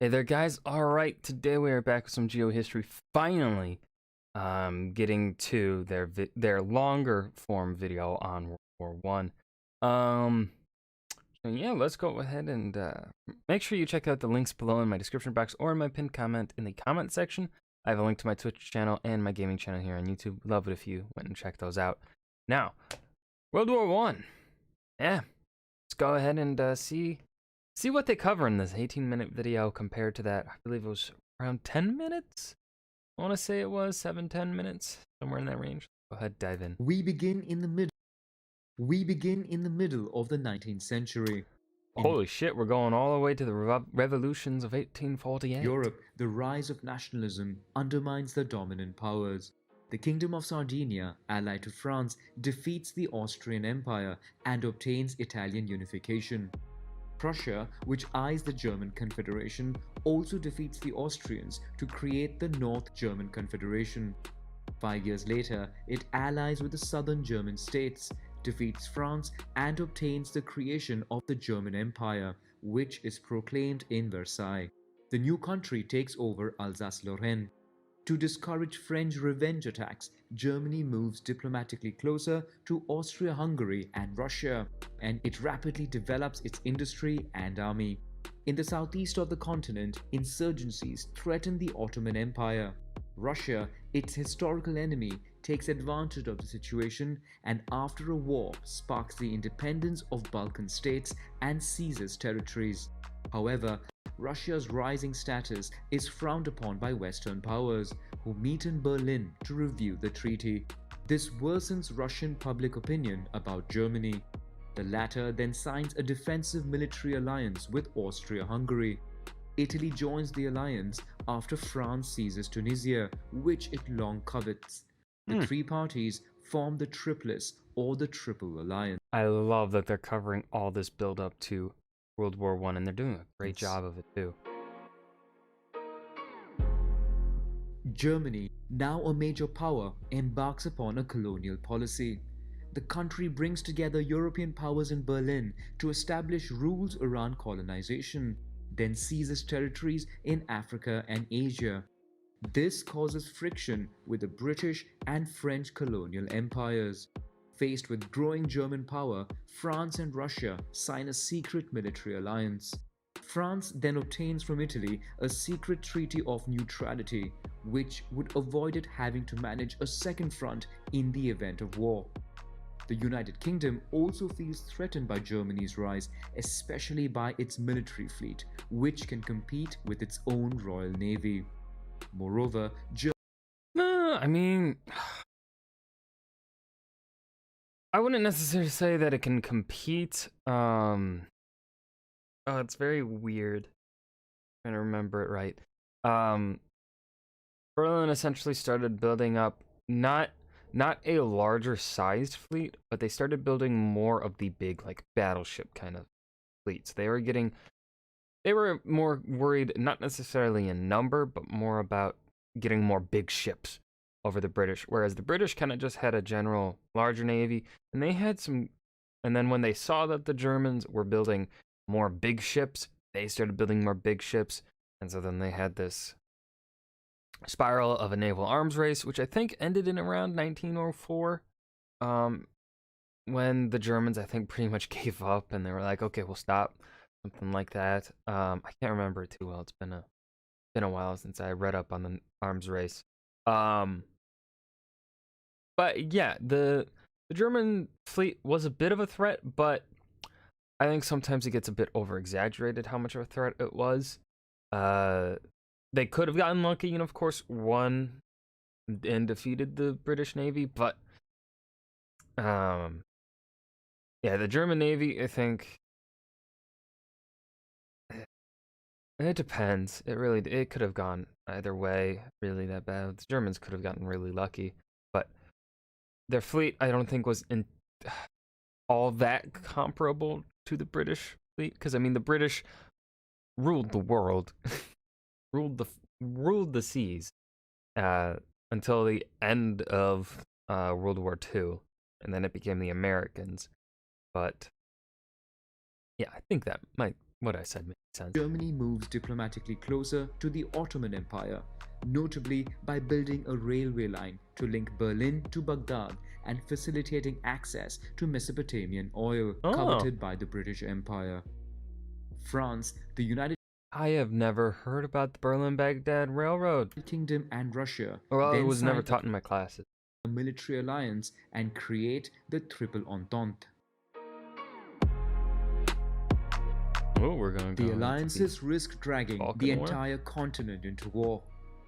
Hey there, guys. All right, today we are back with some geohistory. Finally, getting to their longer form video on World War I. So yeah, let's go ahead and make sure you check out the links below in my description box or in my pinned comment in the comment section. I have a link to my Twitch channel and my gaming channel here on YouTube. Love it if you went and checked those out. Now, World War I. Yeah, let's go ahead and see what they cover in this 18-minute video compared to that. I believe it was around 10 minutes. I want to say it was 7-10 minutes, somewhere in that range. Go ahead, dive in. We begin in the middle of the 19th century. Holy shit, we're going all the way to the revolutions of 1848. Europe, the rise of nationalism undermines the dominant powers. The Kingdom of Sardinia, allied to France, defeats the Austrian Empire and obtains Italian unification. Prussia, which eyes the German Confederation, also defeats the Austrians to create the North German Confederation. 5 years later, it allies with the southern German states, defeats France, and obtains the creation of the German Empire, which is proclaimed in Versailles. The new country takes over Alsace-Lorraine. To discourage French revenge attacks, Germany moves diplomatically closer to Austria-Hungary and Russia, and it rapidly develops its industry and army. In the southeast of the continent, insurgencies threaten the Ottoman Empire. Russia, its historical enemy, takes advantage of the situation and after a war sparks the independence of Balkan states and seizes territories. However, Russia's rising status is frowned upon by Western powers, who meet in Berlin to review the treaty. This worsens Russian public opinion about Germany. The latter then signs a defensive military alliance with Austria-Hungary. Italy joins the alliance after France seizes Tunisia, which it long covets. The three parties form the Triplice or the Triple Alliance. I love that they're covering all this build up to World War I, and they're doing a great job of it too. Germany, now a major power, embarks upon a colonial policy. The country brings together European powers in Berlin to establish rules around colonization, then seizes territories in Africa and Asia. This causes friction with the British and French colonial empires. Faced with growing German power, France and Russia sign a secret military alliance. France then obtains from Italy a secret treaty of neutrality, which would avoid it having to manage a second front in the event of war. The United Kingdom also feels threatened by Germany's rise, especially by its military fleet, which can compete with its own Royal Navy. Moreover, I mean, I wouldn't necessarily say that it can compete. Oh, it's very weird. I'm trying to remember it right. Berlin essentially started building up not a larger sized fleet, but they started building more of the big like battleship kind of fleets. They were more worried, not necessarily in number, but more about getting more big ships over the British, whereas the British kind of just had a general larger navy, and they had some. And then when they saw that the Germans were building more big ships, they started building more big ships, and so then they had this spiral of a naval arms race, which I think ended in around 1904, when the Germans, I think, pretty much gave up and they were like, okay, we'll stop, something like that. I can't remember it too well. It's been a while since I read up on the arms race. But yeah, the German fleet was a bit of a threat, but I think sometimes it gets a bit over exaggerated how much of a threat it was. They could have gotten lucky and, of course, won and defeated the British Navy, but yeah, the German Navy, I think it depends. It could have gone either way, really that bad. The Germans could have gotten really lucky, but their fleet, I don't think, was all that comparable to the British fleet, because I mean the British ruled the world, ruled the seas until the end of World War II, and then it became the Americans. But yeah, I think that might what I said makes sense. Germany moves diplomatically closer to the Ottoman Empire, notably by building a railway line to link Berlin to Baghdad and facilitating access to Mesopotamian oil coveted by the British Empire. France, the United I have never heard about the Berlin-Baghdad Railroad. Kingdom and Russia Well, it then was never signed taught in my classes. a military alliance and create the Triple Entente. Oh, we're going to The alliances risk dragging Balkan the War? entire continent into war.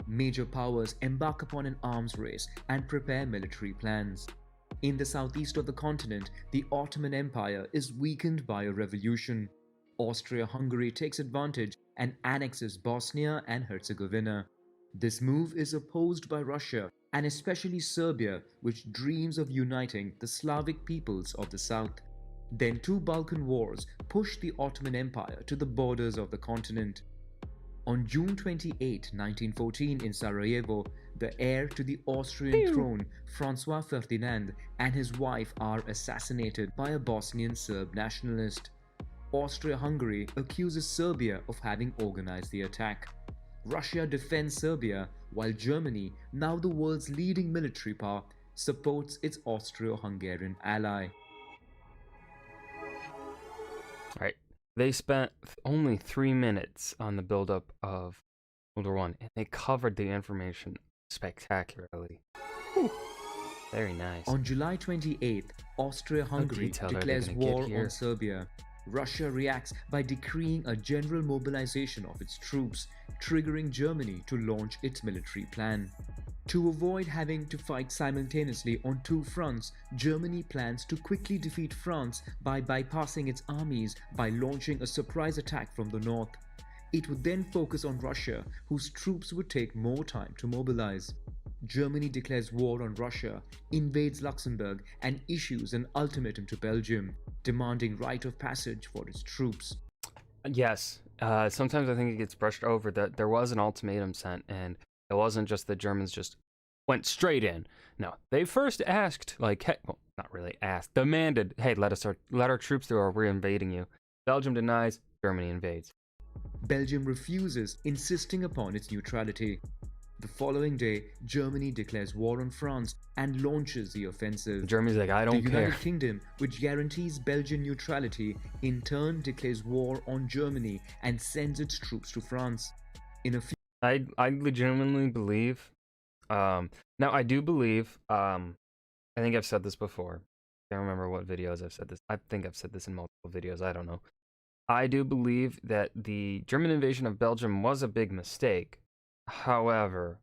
Major powers embark upon an arms race and prepare military plans. In the southeast of the continent, the Ottoman Empire is weakened by a revolution. Austria-Hungary takes advantage and annexes Bosnia and Herzegovina. This move is opposed by Russia and especially Serbia, which dreams of uniting the Slavic peoples of the south. Then two Balkan wars pushed the Ottoman Empire to the borders of the continent. On June 28, 1914 in Sarajevo, the heir to the Austrian throne, Francois Ferdinand, and his wife are assassinated by a Bosnian Serb nationalist. Austria-Hungary accuses Serbia of having organized the attack. Russia defends Serbia, while Germany, now the world's leading military power, supports its Austro-Hungarian ally. Right. They spent only 3 minutes on the buildup of World War I, and they covered the information spectacularly. Whew. Very nice. On July 28th, Austria-Hungary declares war on Serbia. Russia reacts by decreeing a general mobilization of its troops, triggering Germany to launch its military plan. To avoid having to fight simultaneously on two fronts, Germany plans to quickly defeat France by bypassing its armies by launching a surprise attack from the north. It would then focus on Russia, whose troops would take more time to mobilize. Germany declares war on Russia, invades Luxembourg, and issues an ultimatum to Belgium, demanding right of passage for its troops. Yes, sometimes I think it gets brushed over that there was an ultimatum sent, and it wasn't just the Germans just went straight in. No, they first asked, like, hey, well, not really asked, demanded, hey, let our troops through or we're invading you. Belgium denies, Germany invades. Belgium refuses, insisting upon its neutrality. The following day, Germany declares war on France and launches the offensive. Germany's like, I don't care. The United Kingdom, which guarantees Belgian neutrality, in turn declares war on Germany and sends its troops to France. In a few I legitimately believe, now I do believe, I think I've said this before. I can't remember what videos I've said this. I think I've said this in multiple videos. I don't know. I do believe that the German invasion of Belgium was a big mistake. However,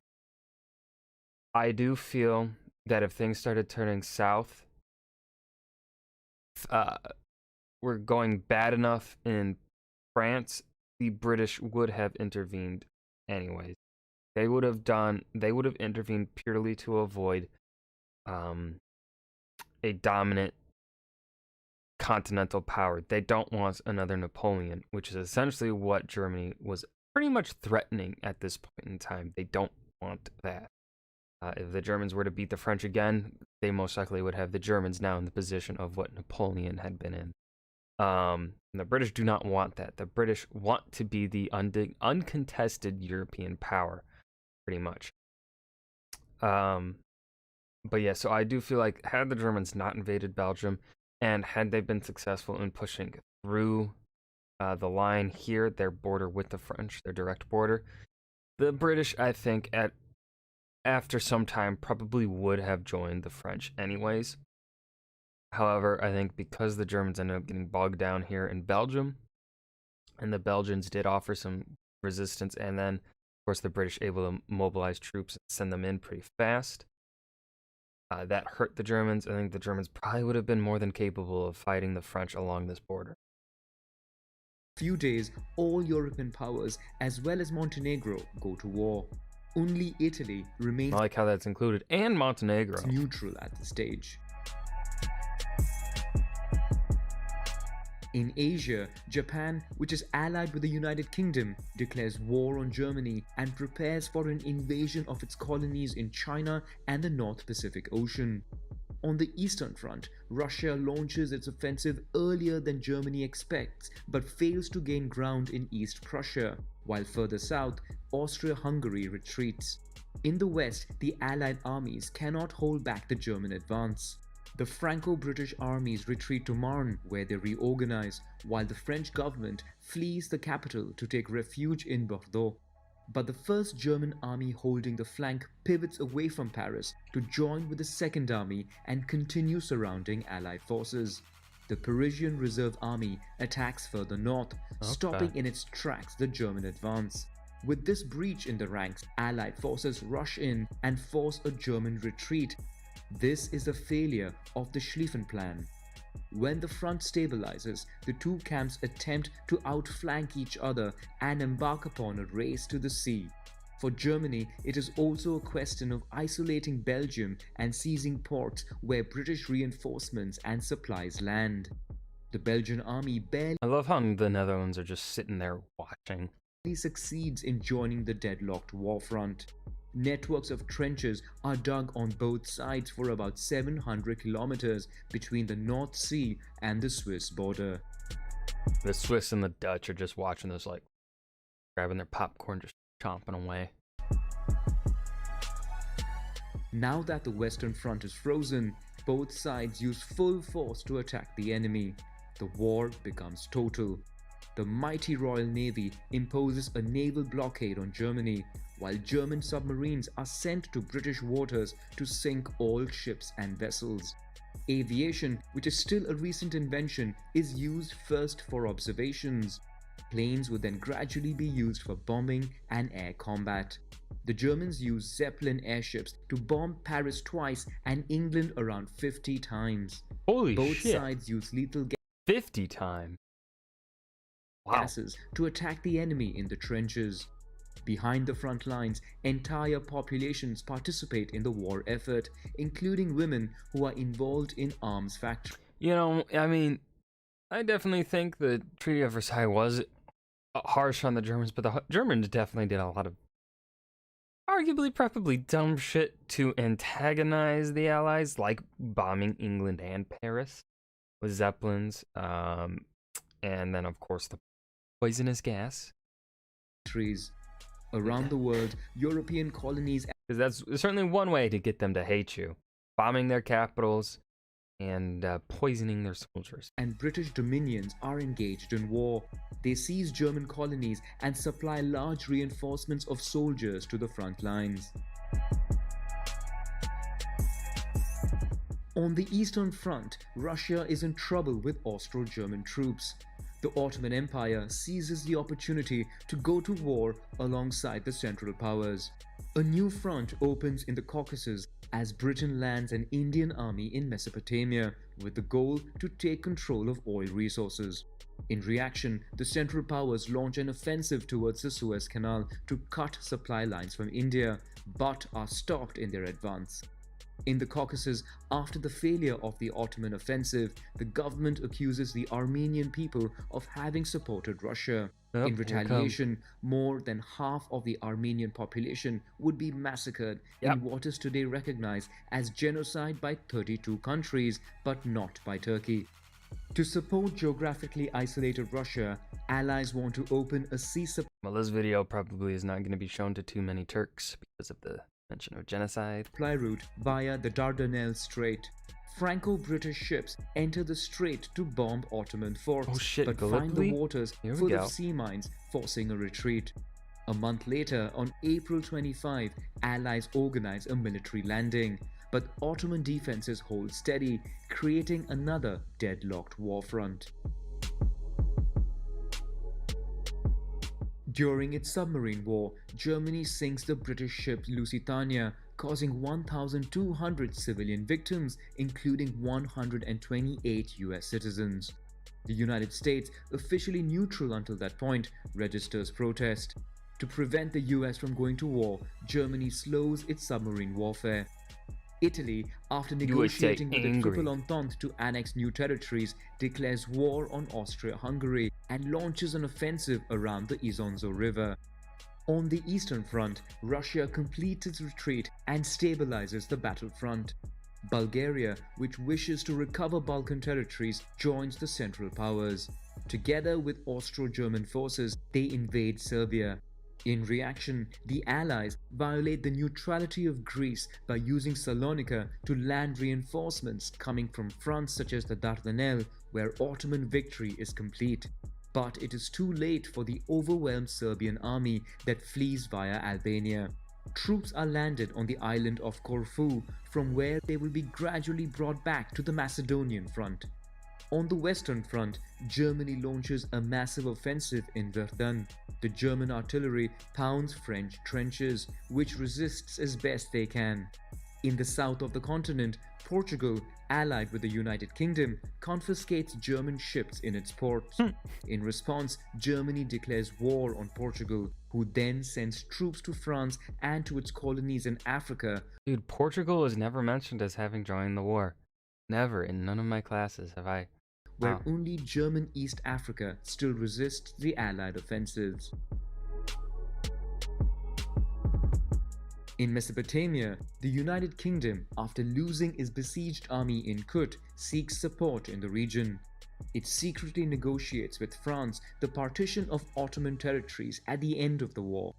I do feel that if things started turning south, we're going bad enough in France, the British would have intervened anyways. They would have intervened purely to avoid a dominant continental power. They don't want another Napoleon, which is essentially what Germany was pretty much threatening at this point in time. They don't want that. If the Germans were to beat the French again, they most likely would have the Germans now in the position of what Napoleon had been in. And the British do not want that. The British want to be the uncontested European power, pretty much. But yeah, so I do feel like had the Germans not invaded Belgium, and had they been successful in pushing through the line here, their border with the French, their direct border, the British, I think, after some time, probably would have joined the French anyways. However, I think because the Germans ended up getting bogged down here in Belgium, and the Belgians did offer some resistance, and then, of course, the British able to mobilize troops and send them in pretty fast, that hurt the Germans. I think the Germans probably would have been more than capable of fighting the French along this border. Few days, all European powers, as well as Montenegro, go to war. Only Italy remains I like how that's included, and Montenegro. neutral at this stage. In Asia, Japan, which is allied with the United Kingdom, declares war on Germany and prepares for an invasion of its colonies in China and the North Pacific Ocean. On the Eastern Front, Russia launches its offensive earlier than Germany expects, but fails to gain ground in East Prussia, while further south, Austria-Hungary retreats. In the west, the Allied armies cannot hold back the German advance. The Franco-British armies retreat to Marne, where they reorganize, while the French government flees the capital to take refuge in Bordeaux. But the first German army holding the flank pivots away from Paris to join with the Second Army and continue surrounding Allied forces. The Parisian Reserve Army attacks further north, stopping in its tracks the German advance. With this breach in the ranks, Allied forces rush in and force a German retreat. This is a failure of the Schlieffen Plan. When the front stabilizes, the two camps attempt to outflank each other and embark upon a race to the sea. For Germany, it is also a question of isolating Belgium and seizing ports where British reinforcements and supplies land. The Belgian army barely I love how the Netherlands are just sitting there watching. succeeds in joining the deadlocked war front. Networks of trenches are dug on both sides for about 700 kilometers between the North Sea and the Swiss border. The Swiss and the Dutch are just watching this, like, grabbing their popcorn, just chomping away. Now that the Western Front is frozen, both sides use full force to attack the enemy. The war becomes total. The mighty Royal Navy imposes a naval blockade on Germany, while German submarines are sent to British waters to sink all ships and vessels. Aviation, which is still a recent invention, is used first for observations. Planes would then gradually be used for bombing and air combat. The Germans use Zeppelin airships to bomb Paris twice and England around 50 times. Holy Both shit. sides use lethal 50 times. Wow. gases to attack the enemy in the trenches. Behind the front lines, entire populations participate in the war effort, including women who are involved in arms factories. You know, I mean, I definitely think the Treaty of Versailles was harsh on the Germans, but the Germans definitely did a lot of arguably, probably dumb shit to antagonize the Allies, like bombing England and Paris with Zeppelins, and then, of course, the poisonous gas. Around the world, European colonies Because that's certainly one way to get them to hate you. Bombing their capitals and poisoning their soldiers. and British dominions are engaged in war. They seize German colonies and supply large reinforcements of soldiers to the front lines. On the Eastern Front, Russia is in trouble with Austro-German troops. The Ottoman Empire seizes the opportunity to go to war alongside the Central Powers. A new front opens in the Caucasus as Britain lands an Indian army in Mesopotamia with the goal to take control of oil resources. In reaction, the Central Powers launch an offensive towards the Suez Canal to cut supply lines from India, but are stopped in their advance. In the Caucasus, after the failure of the Ottoman offensive, the government accuses the Armenian people of having supported Russia. Yep, In retaliation, more than half of the Armenian population would be massacred Yep. in what is today recognized as genocide by 32 countries, but not by Turkey. To support geographically isolated Russia, allies want to open a sea Well, this video probably is not going to be shown to too many Turks because of the mention of genocide. supply route via the Dardanelles Strait. Franco-British ships enter the strait to bomb Ottoman forts, Oh shit, but find the Gallipoli? waters Here we full go. of sea mines, forcing a retreat. A month later, on April 25, Allies organize a military landing, but Ottoman defenses hold steady, creating another deadlocked war front. During its submarine war, Germany sinks the British ship Lusitania, causing 1,200 civilian victims, including 128 US citizens. The United States, officially neutral until that point, registers protest. To prevent the US from going to war, Germany slows its submarine warfare. Italy, after negotiating with the angry. Triple Entente to annex new territories, declares war on Austria-Hungary and launches an offensive around the Isonzo River. On the Eastern Front, Russia completes its retreat and stabilizes the battlefront. Bulgaria, which wishes to recover Balkan territories, joins the Central Powers. Together with Austro-German forces, they invade Serbia. In reaction, the Allies violate the neutrality of Greece by using Salonika to land reinforcements coming from fronts such as the Dardanelles, where Ottoman victory is complete. But it is too late for the overwhelmed Serbian army that flees via Albania. Troops are landed on the island of Corfu, from where they will be gradually brought back to the Macedonian front. On the Western Front, Germany launches a massive offensive in Verdun. The German artillery pounds French trenches, which resists as best they can. In the south of the continent, Portugal, allied with the United Kingdom, confiscates German ships in its ports. In response, Germany declares war on Portugal, who then sends troops to France and to its colonies in Africa. Dude, Portugal was never mentioned as having joined the war. Never in none of my classes have I. Where Wow. only German East Africa still resists the Allied offensives. In Mesopotamia, the United Kingdom, after losing its besieged army in Kut, seeks support in the region. It secretly negotiates with France the partition of Ottoman territories at the end of the war.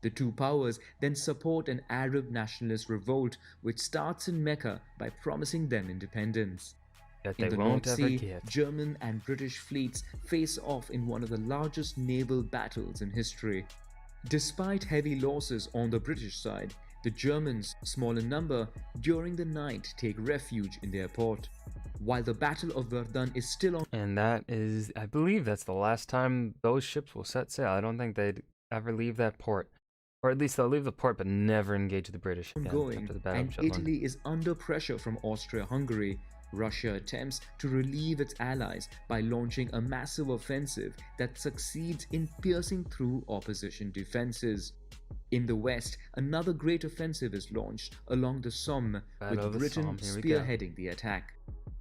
The two powers then support an Arab nationalist revolt which starts in Mecca by promising them independence. That In they the won't North ever Sea, get. German and British fleets face off in one of the largest naval battles in history. Despite heavy losses on the British side, the Germans, small in number, during the night take refuge in their port. While the Battle of Verdun is still on. And that is, I believe that's the last time those ships will set sail. I don't think they'd ever leave that port. Or at least they'll leave the port but never engage the British again Ongoing, after the Battle and of Jutland. Italy is under pressure from Austria-Hungary. Russia attempts to relieve its allies by launching a massive offensive that succeeds in piercing through opposition defenses. In the west, another great offensive is launched along the Somme, Battle of with the Britain Somme, here we go. spearheading the attack.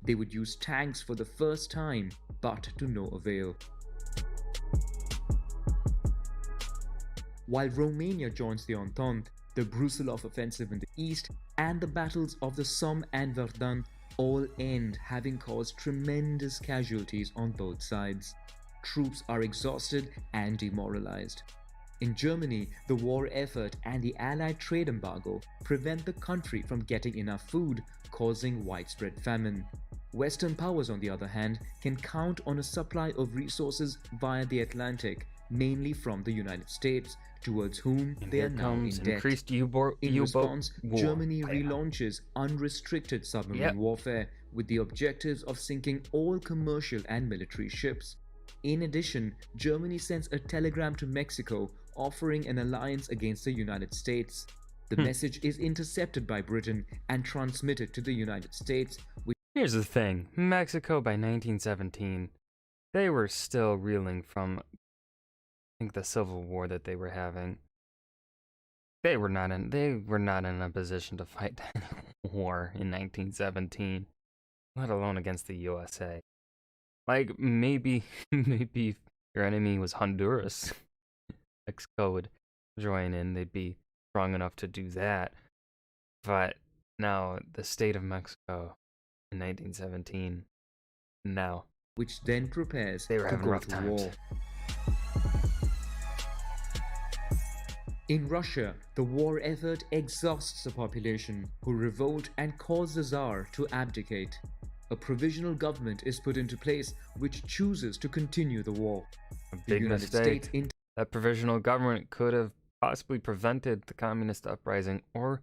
They would use tanks for the first time, but to no avail. While Romania joins the Entente, the Brusilov offensive in the east and the battles of the Somme and Verdun all end, having caused tremendous casualties on both sides. Troops are exhausted and demoralized. In Germany, the war effort and the Allied trade embargo prevent the country from getting enough food, causing widespread famine. Western powers, on the other hand, can count on a supply of resources via the Atlantic, mainly from the United States, towards whom And they here are now comes in debt. increased In U-boat response, war. Germany Bam. relaunches unrestricted submarine Yep. warfare with the objectives of sinking all commercial and military ships. In addition, Germany sends a telegram to Mexico offering an alliance against the United States. The message is intercepted by Britain and transmitted to the United States, which Here's the thing, Mexico by 1917, they were still reeling from, I think, the Civil War that they were having. They were not in a position to fight any war in 1917, let alone against the USA. Like, maybe if your enemy was Honduras, Mexico would join in, they'd be strong enough to do that. But now, the state of Mexico in 1917, no. which then prepares They were to having go rough to times. war. In Russia, the war effort exhausts the population, who revolt and cause the Tsar to abdicate. A provisional government is put into place which chooses to continue the war. A The big United mistake. States That provisional government could have possibly prevented the communist uprising, or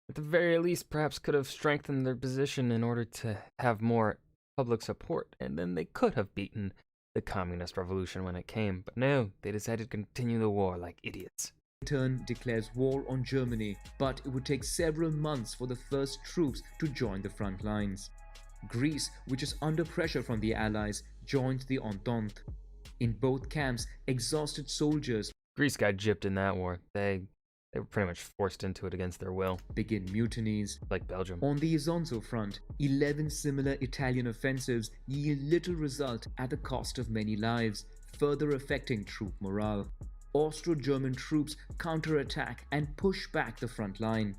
at the very least perhaps could have strengthened their position in order to have more public support, and then they could have beaten the communist revolution when it came. But no, they decided to continue the war like idiots. in turn declares war on Germany, but it would take several months for the first troops to join the front lines. Greece, which is under pressure from the Allies, joins the Entente. In both camps, exhausted soldiers Greece got gypped in that war. They were pretty much forced into it against their will, begin mutinies. like Belgium. On the Isonzo front, 11 similar Italian offensives yield little result at the cost of many lives, further affecting troop morale. Austro-German troops counterattack and push back the front line.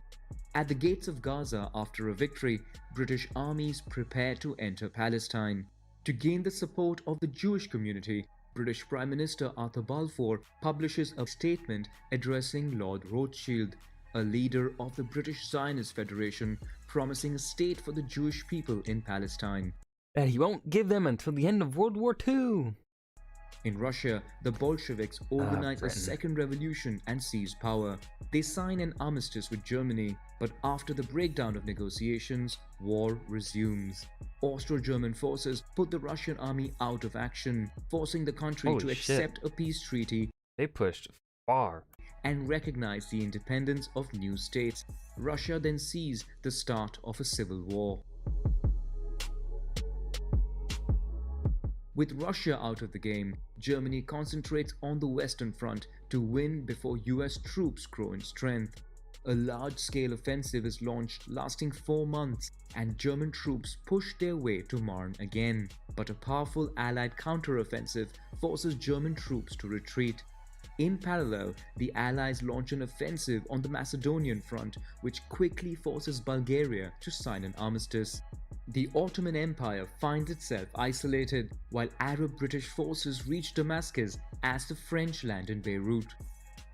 At the gates of Gaza after a victory, British armies prepare to enter Palestine. To gain the support of the Jewish community, British Prime Minister Arthur Balfour publishes a statement addressing Lord Rothschild, a leader of the British Zionist Federation, promising a state for the Jewish people in Palestine. That he won't give them until the end of World War II. In Russia, the Bolsheviks organize a Britain. second revolution and seize power. They sign an armistice with Germany, but after the breakdown of negotiations, war resumes. Austro-German forces put the Russian army out of action, forcing the country Holy to shit. accept a peace treaty They pushed far. and recognize the independence of new states. Russia then sees the start of a civil war. With Russia out of the game, Germany concentrates on the Western Front to win before US troops grow in strength. A large-scale offensive is launched lasting 4 months, and German troops push their way to Marne again. But a powerful Allied counter-offensive forces German troops to retreat. In parallel, the Allies launch an offensive on the Macedonian front, which quickly forces Bulgaria to sign an armistice. The Ottoman Empire finds itself isolated, while Arab-British forces reach Damascus as the French land in Beirut.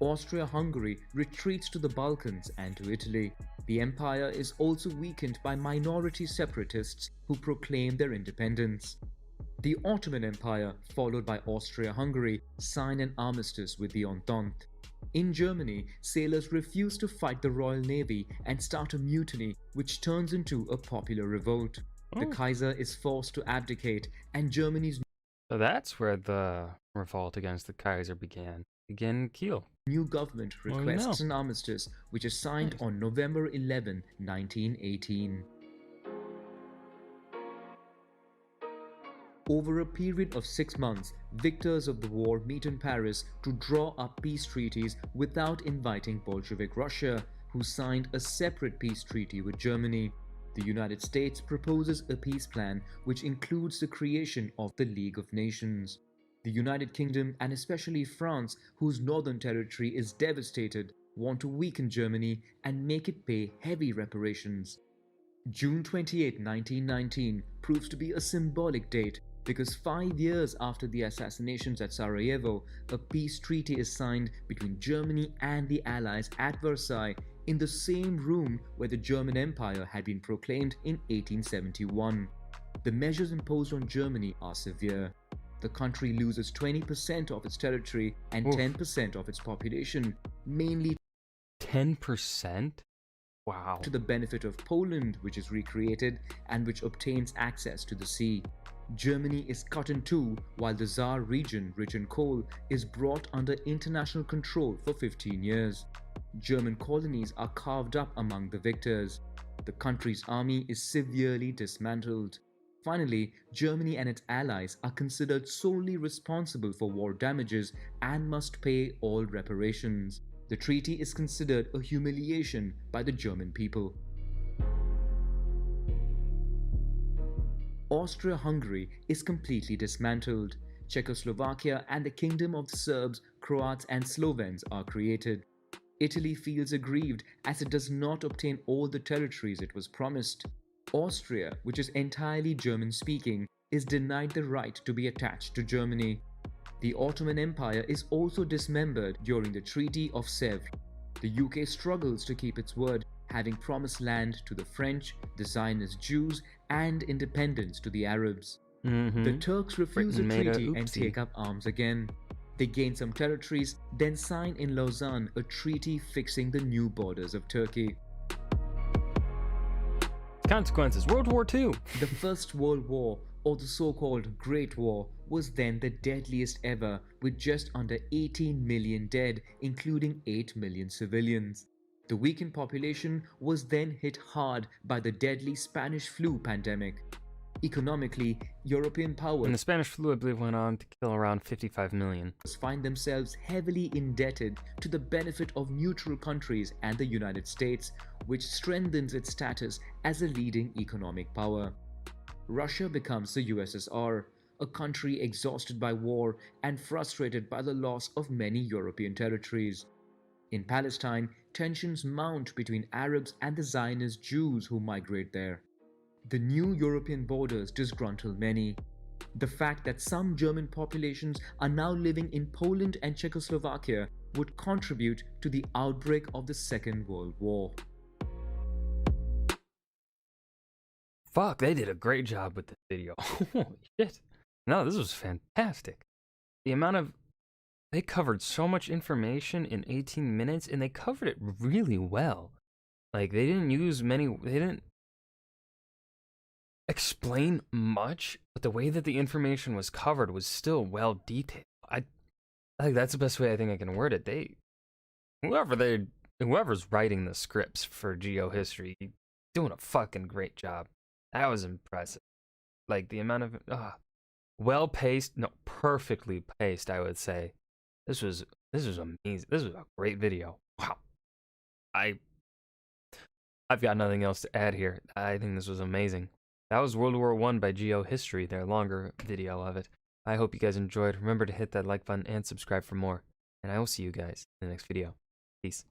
Austria-Hungary retreats to the Balkans and to Italy. The empire is also weakened by minority separatists who proclaim their independence. The Ottoman Empire, followed by Austria-Hungary, sign an armistice with the Entente. In Germany, sailors refuse to fight the Royal Navy and start a mutiny, which turns into a popular revolt. The Kaiser is forced to abdicate, and Germany's So that's where the revolt against the Kaiser began in Kiel. new government Well, you requests know. an armistice, which is signed Nice. on November 11, 1918. Over a period of 6 months, victors of the war meet in Paris to draw up peace treaties without inviting Bolshevik Russia, who signed a separate peace treaty with Germany. The United States proposes a peace plan which includes the creation of the League of Nations. The United Kingdom, and especially France, whose northern territory is devastated, want to weaken Germany and make it pay heavy reparations. June 28, 1919 proves to be a symbolic date because 5 years after the assassinations at Sarajevo, a peace treaty is signed between Germany and the Allies at Versailles in the same room where the German Empire had been proclaimed in 1871. The measures imposed on Germany are severe. The country loses 20% of its territory and Oof. 10% of its population, mainly 10%? Wow. to the benefit of Poland, which is recreated and which obtains access to the sea. Germany is cut in two, while the Saar region, rich in coal, is brought under international control for 15 years. German colonies are carved up among the victors. The country's army is severely dismantled. Finally, Germany and its allies are considered solely responsible for war damages and must pay all reparations. The treaty is considered a humiliation by the German people. Austria-Hungary is completely dismantled. Czechoslovakia and the Kingdom of the Serbs, Croats and Slovens are created. Italy feels aggrieved as it does not obtain all the territories it was promised. Austria, which is entirely German-speaking, is denied the right to be attached to Germany. The Ottoman Empire is also dismembered during the Treaty of Sèvres. The UK struggles to keep its word, having promised land to the French, the Zionist Jews, and independence to the Arabs. The Turks refuse Britain the made a treaty and oopsie. take up arms again. They gain some territories, then sign in Lausanne a treaty fixing the new borders of Turkey. Consequences. World War II. The First World War, or the so-called Great War, was then the deadliest ever, with just under 18 million dead, including 8 million civilians. The weakened population was then hit hard by the deadly Spanish flu pandemic. Economically, European powers And the Spanish flu, I believe, went on to kill around 55 million. find themselves heavily indebted to the benefit of neutral countries and the United States, which strengthens its status as a leading economic power. Russia becomes the USSR. a country exhausted by war and frustrated by the loss of many European territories. In Palestine, tensions mount between Arabs and the Zionist Jews who migrate there. The new European borders disgruntle many. The fact that some German populations are now living in Poland and Czechoslovakia would contribute to the outbreak of the Second World War. Fuck, they did a great job with this video. Holy shit. No, this was fantastic. The amount of... They covered so much information in 18 minutes, and they covered it really well. Like, they didn't use many... They didn't explain much, but the way that the information was covered was still well detailed. I think that's the best way I think I can word it. Whoever's writing the scripts for GeoHistory, doing a fucking great job. That was impressive. Like the amount of well paced, no, perfectly paced, I would say. This was amazing. This was a great video. Wow. I've got nothing else to add here. I think this was amazing. That was World War I by GeoHistory, their longer video of it. I hope you guys enjoyed. Remember to hit that like button and subscribe for more. And I will see you guys in the next video. Peace.